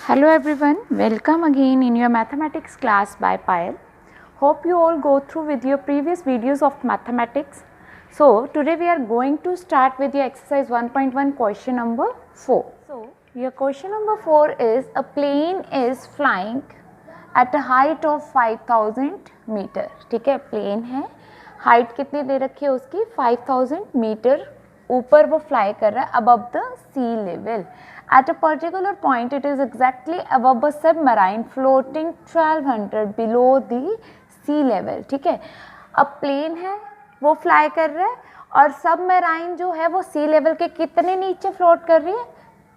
Hello everyone, welcome again in your mathematics class by Payal. Hope you all go through with your previous videos of mathematics. So today we are going to start with your exercise 1.1 question number 4. So your question number 4 is a plane is flying at a height of 5000 meter. ठीक है, plane है, height कितनी दे रखी है उसकी 5000 metre ऊपर वो fly कर रहा है above the sea level. At a particular point it is exactly above a submarine floating 1200 below the sea level. ठीक है, अब प्लेन है वो फ्लाई कर रहा है और सबमराइन जो है वो सी लेवल के कितने नीचे फ्लोट कर रही है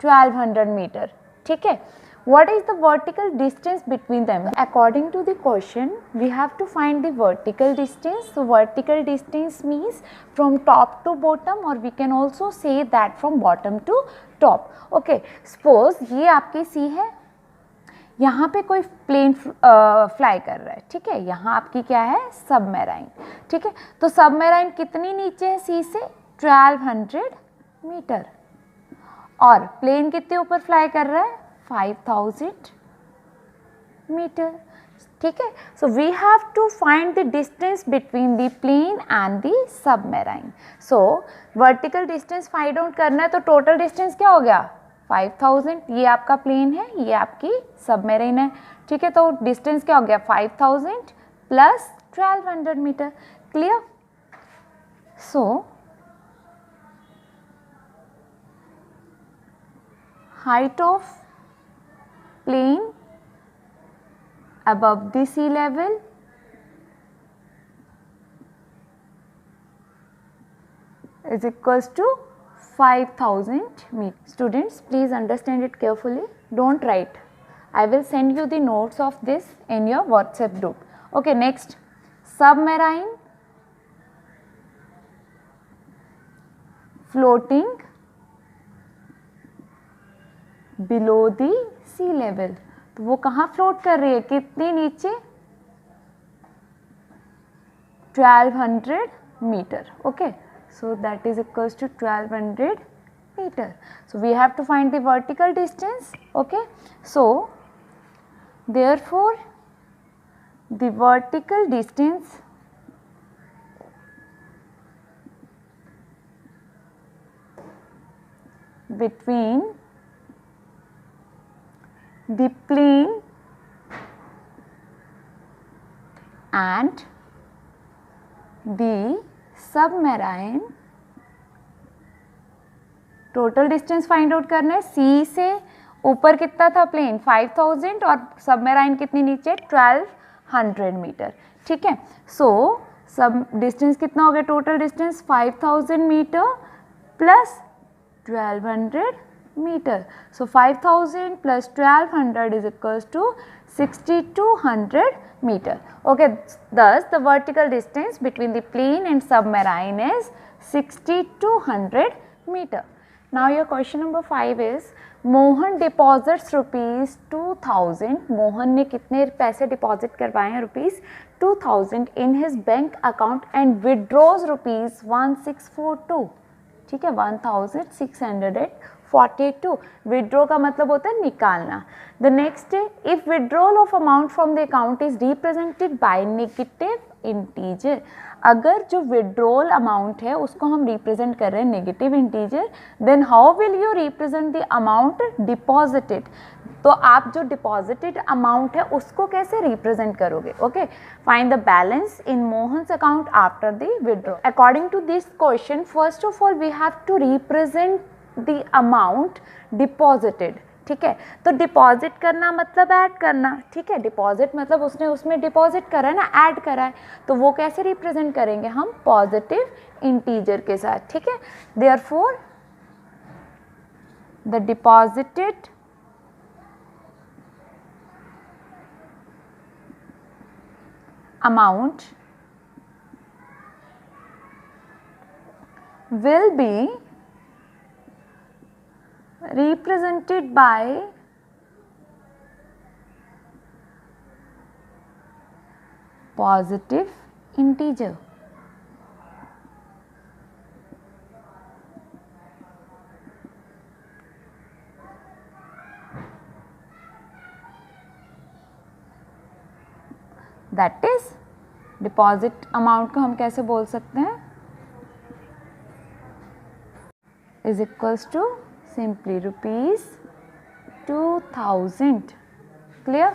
1200 मीटर. ठीक है, what is the vertical distance between them? According to the question we have to find the vertical distance. So vertical distance means from top to bottom or we can also say that from bottom to top. Okay, suppose ये आपकी सी है, यहाँ पे कोई plane fly कर रहा है. ठीक है, यहाँ आपकी क्या है सबमराइन. ठीक है, तो सबमराइन कितनी नीचे है सी से 1200 मीटर और प्लेन कितने ऊपर फ्लाई कर रहा है 5000 मीटर. ठीक है, so we have to find the distance between the plane and the submarine. So vertical distance find out करना है तो टोटल डिस्टेंस क्या हो गया 5000. ये आपका प्लेन है, ये आपकी सबमरीन है. ठीक है, तो डिस्टेंस क्या हो गया 5000 plus 1200 metre. Clear? So height of plane above the sea level is equals to 5000 meters. Students, please understand it carefully. Don't write. I will send you the notes of this in your WhatsApp group. Okay, next, submarine floating below the sea level. तो वो कहाँ float कर रही है, कितनी नीचे 1200 metre. Okay, so that is equals to 1200 meter. So we have to find the vertical distance. Okay, so therefore the vertical distance between the plane and the submarine, total distance find out करना है. सी से ऊपर कितना था plane 5000 और submarine कितनी नीचे 1200 metre. ठीक है, सो सब डिस्टेंस कितना हो गया, total distance 5000 metre plus 1200 meter. So 5000 plus 1200 is equals to 6200 meter. Okay, thus the vertical distance between the plane and submarine is 6200 meter. Now your question number 5 is Mohan deposits rupees 2000. Mohan ने कितने पैसे deposit करवाए हैं rupees 2000 in his bank account and withdraws rupees 1642. ठीक है, 1642. Withdraw का मतलब होता है निकालना. द नेक्स्ट है if withdrawal of amount from the account is represented by negative integer. अगर जो विड्रॉल अमाउंट है उसको हम रिप्रेजेंट कर रहे हैं negative integer, then how will you represent the amount deposited. तो आप जो डिपॉजिटेड अमाउंट है उसको कैसे रिप्रेजेंट करोगे. Okay, find the balance in Mohan's account after the withdraw. According to this question first of all we have to represent the amount deposited. ठीक है, तो डिपॉजिट करना मतलब ऐड करना. ठीक है, डिपॉजिट मतलब उसने उसमें डिपॉजिट करा है ना, ऐड करा है, तो वो कैसे रिप्रेजेंट करेंगे हम पॉजिटिव इंटीजर के साथ. ठीक है, therefore the deposited amount will be represented by positive integer. That is deposit amount को हम कैसे बोल सकते हैं, is equals to simply ₹2000. Clear?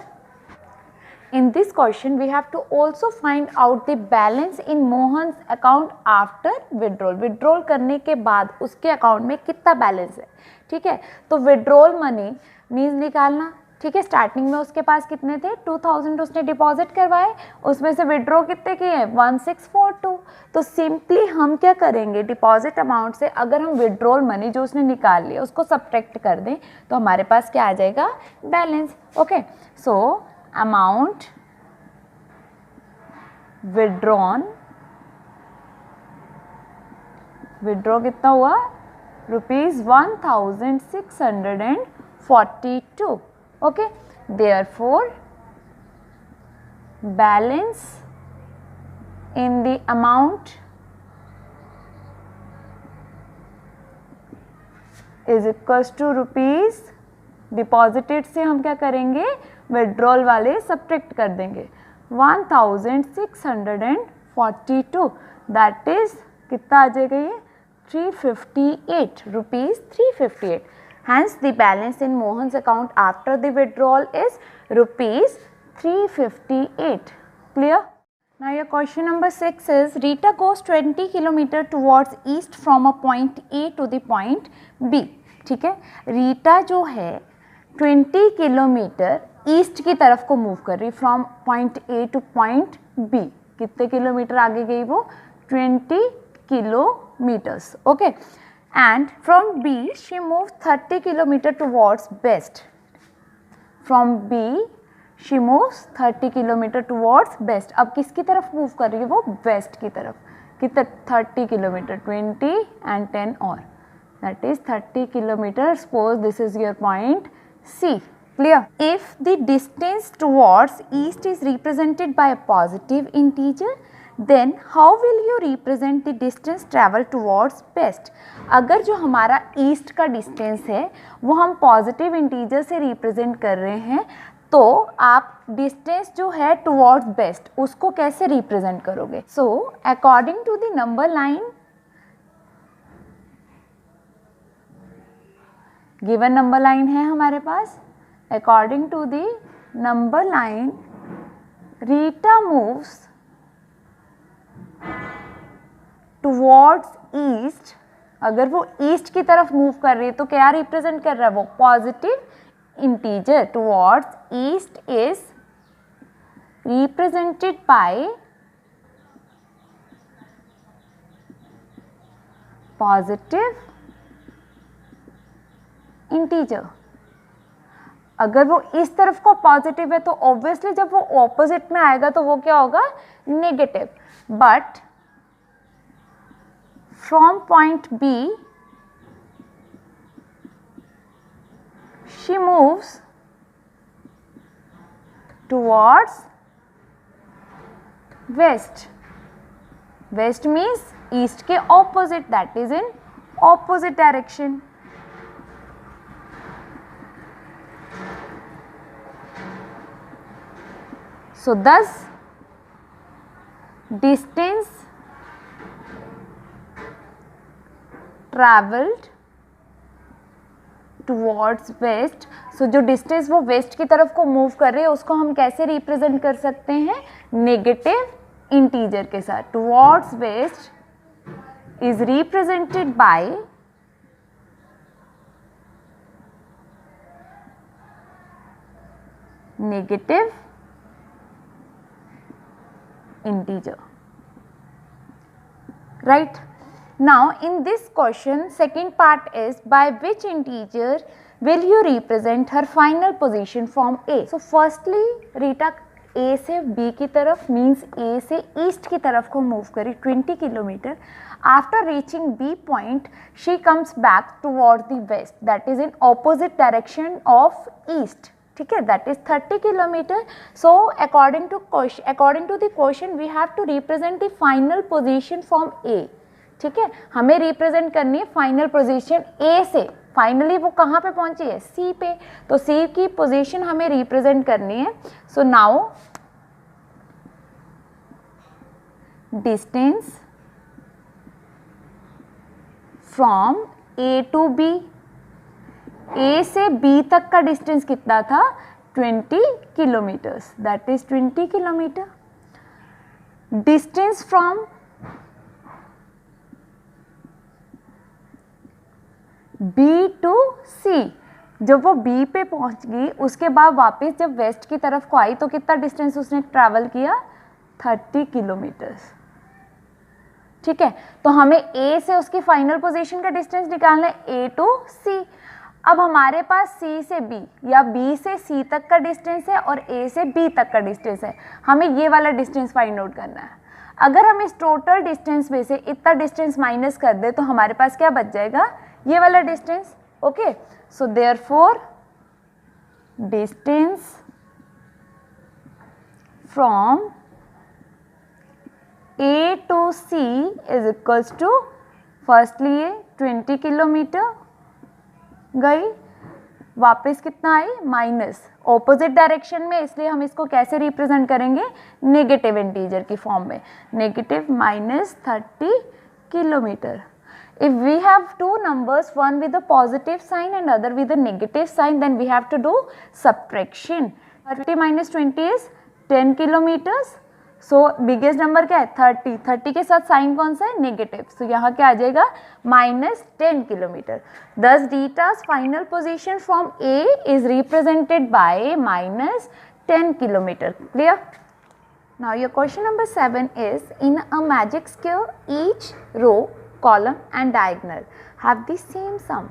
In this question we have to also find out the balance in Mohan's account after withdrawal. Withdrawal करने के बाद उसके अकाउंट में कितना बैलेंस है, ठीक है. तो विड्रॉल मनी मीन्स निकालना, ठीक है. स्टार्टिंग में उसके पास कितने थे, 2000 उसने डिपॉजिट करवाए, उसमें से विड्रॉ कितने किए, 1642. तो सिंपली हम क्या करेंगे, डिपॉजिट अमाउंट से अगर हम विड्रॉल मनी जो उसने निकाल लिया उसको सब्ट्रैक्ट कर दें तो हमारे पास क्या आ जाएगा, balance. Okay, so amount withdrawn, withdraw कितना हुआ, ₹1642. Okay, therefore balance in the amount is equals to rupees, deposited से हम क्या करेंगे, विड्रॉल वाले सब्ट्रैक्ट कर देंगे, 1642. दैट इज कितना आ जाएगा ये, 358 rupees, 358. Hence the balance in Mohan's account after the withdrawal is rupees 358. Clear? Now your question number 6 is, Rita goes 20 km towards east from a point A to the point B. ठीक है, रीटा जो है 20 kilometre east की तरफ को move कर रही, from point A to point B. कितने किलोमीटर आगे गई वो, 20 kilometres. Okay, and from B she moved 30 km towards west. From B she moves 30 km towards west. अब किसकी तरफ मूव कर रही है वो, वेस्ट की तरफ. कितना, 30 किलोमीटर, 20 and 10 और, that is 30 kilometers. Suppose this is your point C. Clear? If the distance towards east is represented by a positive integer, then how will you represent the distance travel towards west? अगर जो हमारा east का distance है वो हम positive integer से represent कर रहे हैं, तो आप डिस्टेंस जो है टुवर्ड्स वेस्ट उसको कैसे रिप्रेजेंट करोगे. So according to the number line, given number line है हमारे पास, according to the number line Rita moves towards east. अगर वो ईस्ट की तरफ मूव कर रही है तो क्या रिप्रेजेंट कर रहा है वो, positive integer. Towards east is represented by positive integer. अगर वो इस तरफ को पॉजिटिव है तो ऑब्वियसली जब वो ऑपोजिट में आएगा तो वो क्या होगा, negative. But from point B she moves towards west. West means east के opposite, that is in opposite direction. So thus distance traveled towards west. So जो डिस्टेंस वो वेस्ट की तरफ को मूव कर रहे हैं उसको हम कैसे रिप्रेजेंट कर सकते हैं, नेगेटिव इंटीजर के साथ. towards west is represented by negative integer. Right? Now in this question second part is, by which integer will you represent her final position from A? So firstly Rita A से B की तरफ means A से east की तरफ को move करी 20 kilometre. After reaching B point she comes back towards the west, that is in opposite direction of east. ठीक है, that is 30 kilometre. So according to the question we have to represent the final position from A. ठीक है, हमें represent करनी है final position A से. Finally वो कहाँ पे पहुंची है, सी पे, तो सी की पोजीशन हमें रिप्रेजेंट करनी है. So now distance from A to B, A से बी तक का डिस्टेंस कितना था 20 kilometres, that is 20 kilometre. Distance from B to C, जब वो बी पे पहुंच गई उसके बाद वापस जब वेस्ट की तरफ को आई तो कितना डिस्टेंस उसने ट्रैवल किया 30 किलोमीटर्स. ठीक है, तो हमें ए से उसकी फाइनल पोजीशन का डिस्टेंस निकालना है, ए टू सी. अब हमारे पास सी से बी या बी से सी तक का डिस्टेंस है और ए से बी तक का डिस्टेंस है, हमें ये वाला डिस्टेंस फाइंड आउट करना है. अगर हम इस टोटल डिस्टेंस में से इतना डिस्टेंस माइनस कर दे तो हमारे पास क्या बच जाएगा, ये वाला distance. Okay, so therefore distance from A to C is equals to, firstly ये 20 किलोमीटर गई, वापस कितना आई माइनस, ऑपोजिट डायरेक्शन में, इसलिए हम इसको कैसे रिप्रेजेंट करेंगे, नेगेटिव इंटीजर की फॉर्म में, negative -30 kilometre. If we have two numbers, one with a positive sign and other with a negative sign, then we have to do subtraction. 30 minus 20 is 10 kilometers. So biggest number क्या है 30, 30 के साथ sign कौन सा है negative, सो यहाँ क्या आ जाएगा -10 kilometre. Thus Deta's final position from A is represented by -10 kilometer. Clear? Now your question number 7 is, in a magic square each row, column and diagonal have the same sum.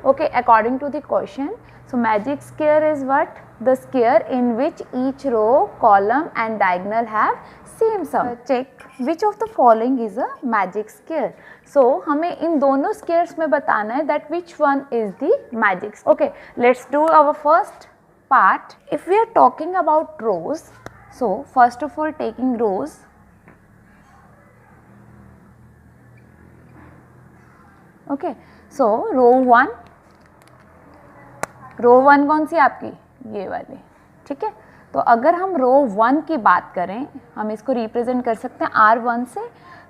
Okay, according to the question, so magic square is what? The square in which each row, column and diagonal have same sum. Check which of the following is a magic square. So हमें इन दोनों squares में बताना है that which one is the magic square. Okay, let's do our first part. If we are talking about rows, so first of all taking rows, okay, so row 1, row 1 कौन सी आपकी, ये वाली. ठीक है, तो अगर हम रो 1 की बात करें, हम इसको रिप्रेजेंट कर सकते हैं R1 से.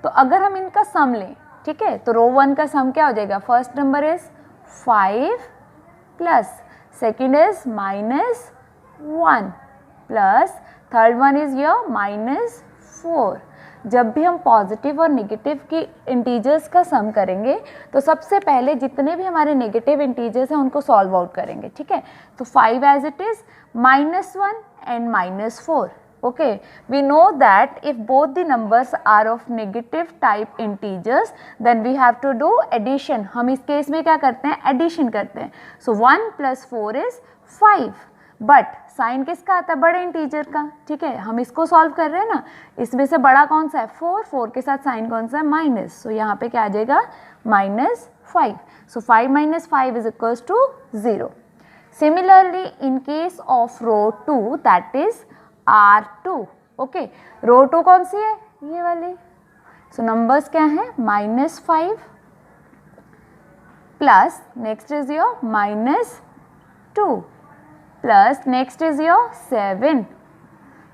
तो अगर हम इनका सम लें, ठीक है, तो रो 1 का सम क्या हो जाएगा, first number is 5 plus second is -1 plus third one is your -4. जब भी हम पॉजिटिव और नेगेटिव की इंटीजर्स का सम करेंगे तो सबसे पहले जितने भी हमारे नेगेटिव इंटीजर्स हैं उनको सॉल्व आउट करेंगे. ठीक है, तो 5 as it is, -1 and -4. Okay, we know that if both the numbers are of negative type integers then we have to do addition. हम इस केस में क्या करते हैं, एडिशन करते हैं. सो 1 + 4 इज 5, बट साइन किसका आता है, बड़े इंटीजर का. ठीक है, हम इसको सॉल्व कर रहे हैं ना, इसमें से बड़ा कौन सा है 4, 4 के साथ साइन कौन सा है माइनस, सो यहाँ पे क्या आ जाएगा -5. So 5 - 5 is equals to 0. Similarly in case of row 2 that is R2. Okay, row 2 कौन सी है, ये वाली. सो नंबर्स क्या है, -5 plus next is your -2 plus next is your 7.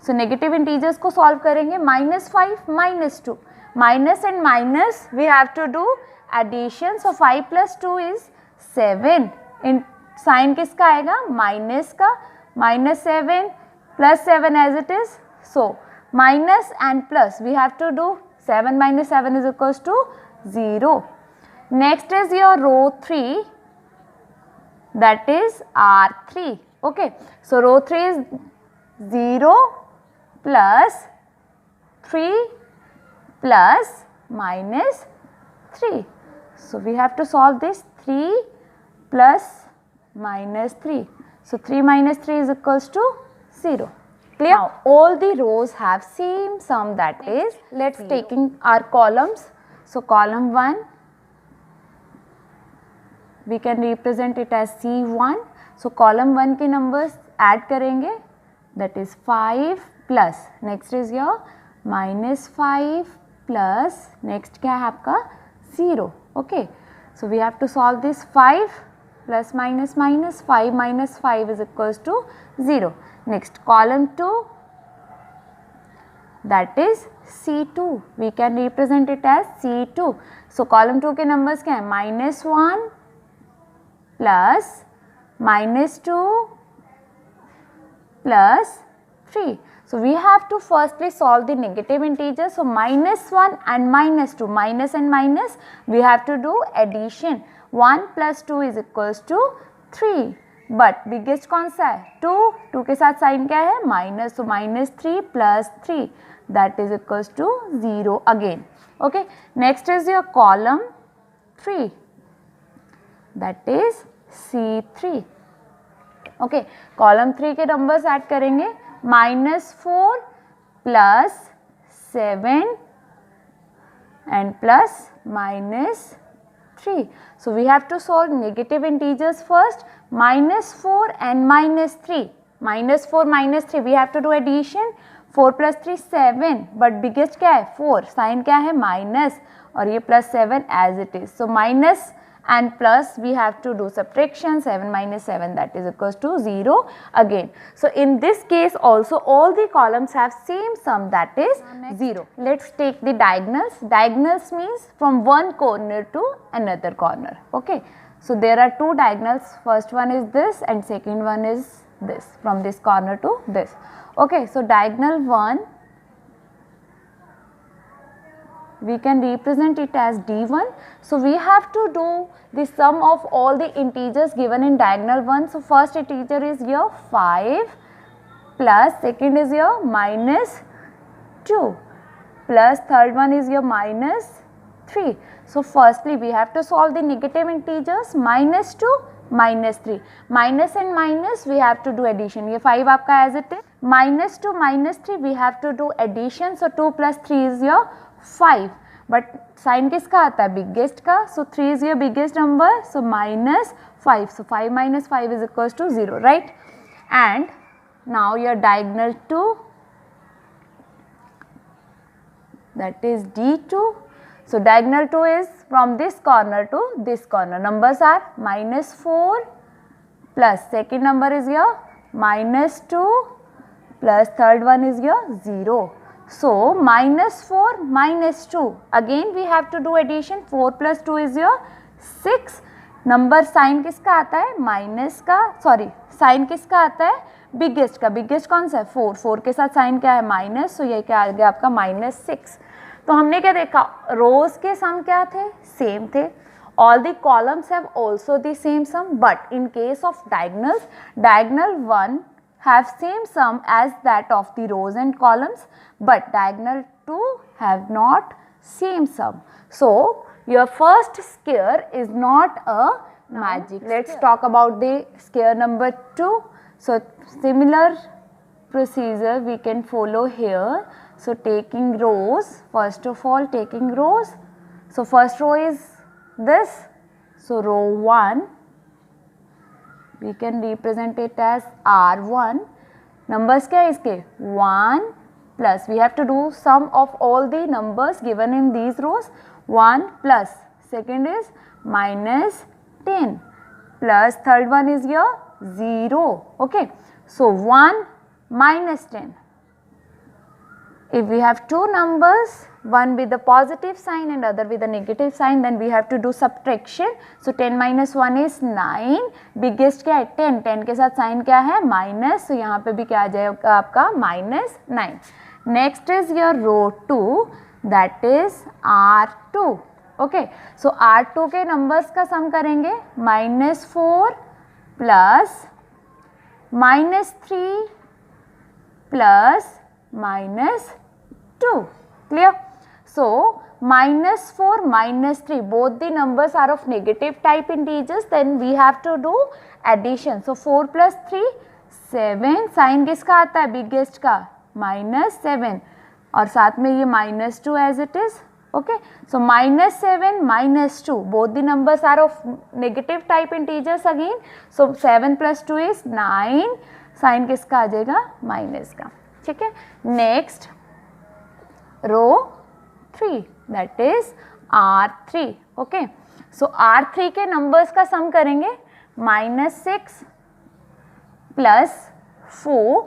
So negative integers को सॉल्व करेंगे, -5 -2, minus and minus we have to do addition. So 5 + 2 is 7. इन sign किसका आएगा, माइनस का, -7 + 7 as it is. So minus and plus we have to do 7 - 7 is equals to 0. Next is your row 3 that is R3. Okay, so row 3 is 0 plus 3 plus -3. So we have to solve this, 3 plus -3. So 3 - 3 is equals to 0. Clear? Now all the rows have same sum, that is, let's taking our columns. So column 1, we can represent it as C1. So column 1 के numbers add करेंगे, that is 5 plus next is your -5 plus next क्या है आपका 0. Okay, so we have to solve this, 5 plus minus 5 minus 5 is equals to 0. Next column 2, that is C2. We can represent it as C2. So column 2 के numbers क्या है? -1 plus -2 plus 3. So we have to firstly solve the negative integers. So -1 and -2, minus and minus, we have to do addition. 1 plus 2 is equals to 3. But biggest कौन सा है? 2. 2 के साथ sign क्या है? माइनस. तो -3 plus 3 that is equals to 0 again. Okay. Next is your column 3, that is C3. Okay. column 3 के numbers add करेंगे. -4 plus 7 and plus -3. So we have to solve negative integers first. -4 and -3. -4 -3 we have to do addition. 4 plus 3 7, but biggest क्या है? 4. Sign क्या है? Minus, और ये plus 7 as it is. So minus and plus we have to do subtraction. 7 minus 7 that is equals to 0 again. So in this case also all the columns have same sum, that is 0. Let's take the diagonals. Diagonals means from one corner to another corner. Okay. So there are two diagonals. First one is this and second one is this, from this corner to this. Okay. So diagonal 1, we can represent it as D1. So we have to do the sum of all the integers given in diagonal 1. So first integer is your 5 plus second is your -2 plus third one is your -3. So firstly we have to solve the negative integers. -2 -3, minus and minus we have to do addition. ये 5 आपका as it is. -2 -3 we have to do addition. So 2 plus 3 is your 5, but sign किसका आता है? Biggest का. So 3 is your biggest number. So -5. So 5 minus 5 is equals to 0, right? And now your diagonal 2, that is D2. So diagonal 2 is from this corner to this corner. Numbers are -4 plus second number is your -2 plus third one is your 0. So -4 -2, again we have to do addition. 4 plus 2 is your 6. Number sign किसका आता है? Minus का, sorry sine किसका आता है? Biggest का. Biggest कौन सा है? 4. 4 के साथ साइन क्या है? माइनस. तो ये क्या आ गया आपका? -6. तो हमने क्या देखा? रोज के सम क्या थे? सेम थे. All the columns have also the same sum, but in case of diagonals, diagonal 1 have same sum as that of the rows and columns, but diagonal 2 have not same sum. So your first square is not a magic. Let's talk about the square number 2. So similar procedure we can follow here. So taking rows, first of all taking rows. So first row is this. So row 1. We can represent it as R1. Numbers क्या है इसके? 1 plus, we have to do sum of all the numbers given in these rows. 1 plus second is -10 plus third one is your 0. Okay. So 1 minus 10. If we have two numbers, one with a positive sign and other with a negative sign, then we have to do subtraction. So 10 minus 1 is 9. Biggest क्या है? 10. 10 के साथ sign क्या है? Minus. तो यहाँ पे भी क्या आ जाएगा आपका? -9. Next is your row 2, that is R2. Okay. So R2 के नंबर्स का सम करेंगे. -4 plus -3 plus -2. Clear? So -4 -3, both the numbers are of negative type integers, then we have to do addition. So 4 plus 3 7. Sign किसका आता है? Biggest का. -7 और साथ में ये -2 as it is. Okay. So -7 -2, both the numbers are of negative type integers again. So 7 plus 2 is 9. Sign किसका आ जाएगा? माइनस का. ठीक है. Next row 3, that is R3. Okay. So R3 के नंबर्स का सम करेंगे. -6 plus 4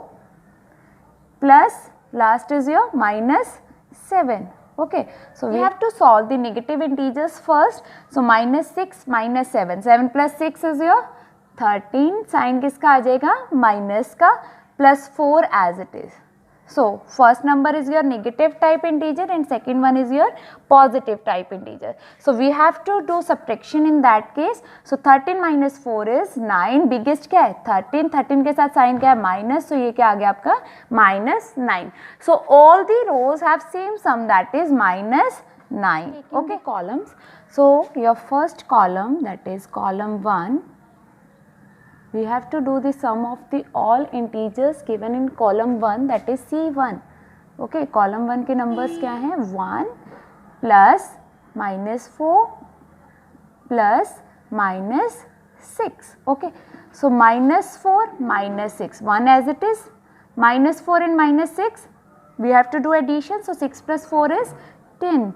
plus last is your minus 7. Okay, so we have to solve the negative integers first. So minus 6 minus 7, 7 plus 6 is your 13, sign किसका आ जाएगा minus का, plus 4 as it is. So first number is your negative type integer and second one is your positive type integer. So we have to do subtraction in that case. So 13 minus 4 is 9. biggest क्या है 13, 13 के साथ sign क्या है minus, तो ये क्या आ गया आपका minus 9. So all the rows have same sum, that is minus 9. Okay, columns. So your first column, that is column 1, we have to do the sum of the all integers given in column 1, that is C1. Okay, column 1 के numbers क्या हैं 1 plus minus 4 plus minus 6. Okay, so minus 4 minus 6, 1 as it is, minus 4 and minus 6 we have to do addition. So 6 plus 4 is 10.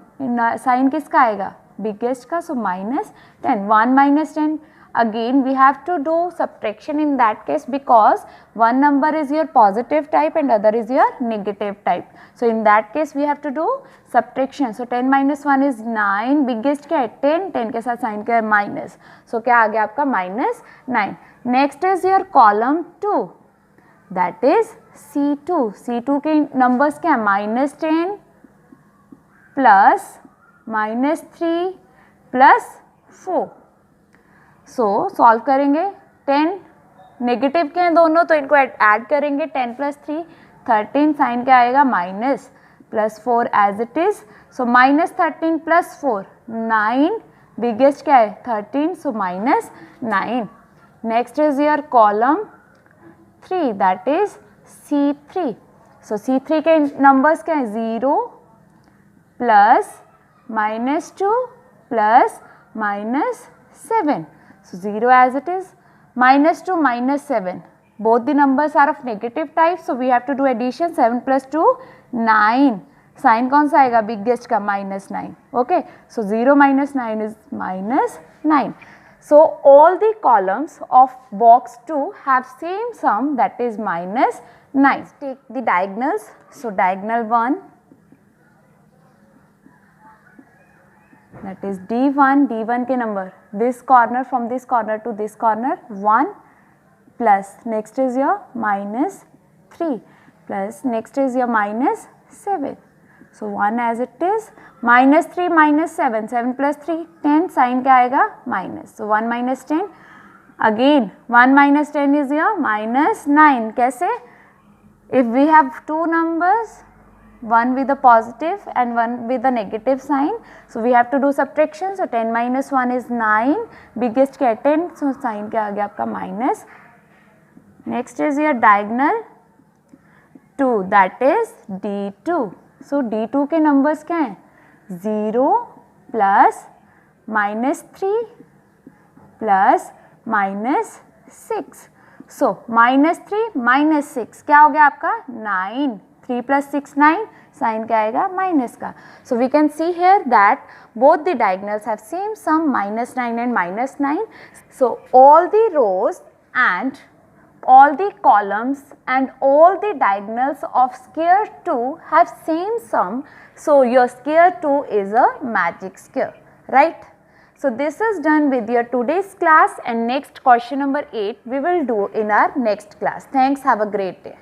Sign किसका आएगा biggest का, so minus 10. 1 minus 10. Again we have to do subtraction in that case because one number is your positive type and other is your negative type. So in that case we have to do subtraction. So 10 minus 1 is 9. biggest क्या है 10, 10 के साथ sign क्या है minus, so क्या आ गया आपका minus 9. Next is your column 2, that is C2. C2 के numbers क्या है minus 10 plus minus 3 plus 4. सो सॉल्व करेंगे 10 नेगेटिव के हैं दोनों, तो इनको ऐड करेंगे 10 प्लस 3 13, साइन क्या आएगा minus plus 4 as it is. So minus 13 plus 4 9, biggest क्या है 13, so minus 9. Next is your column 3, that is C3. So C3 के नंबर्स क्या है 0 plus minus 2 plus minus 7. So 0 as it is, minus 2 minus 7. Both the numbers are of negative type, so we have to do addition. 7 plus 2 9. Sign कौन सा आएगा biggest का minus 9. Okay, so 0 minus 9 is minus 9. So all the columns of box 2 have same sum, that is minus 9. Take the diagonals. So diagonal 1, that is D1, D1 के number this corner from this corner to this corner 1 plus next is your minus 3 plus next is your minus 7. So 1 as it is, minus 3 minus 7, 7 plus 3 10, sign क्या आएगा minus. So 1 minus 10, again 1 minus 10 is your minus 9. कैसे? If we have two numbers, one with a positive and one with a negative sign, so we have to do subtraction. So 10 minus 1 is 9, biggest क्या 10, so sign क्या आ गया आपका minus. Next is your diagonal 2, that is D2. So D2 के numbers क्या हैं 0 plus minus 3 plus minus 6. So minus 3 minus 6 क्या हो गया आपका 9, 3 plus 6 9, साइन क्या आएगा माइनस का. So we can see here that both the diagonals have same sum, minus 9 and minus 9. So all the rows and all the columns and all the diagonals of square 2 have same sum. So your square 2 is a magic square, right? So this is done with your today's class, and next question number 8 we will do in our next class. Thanks, have a great day.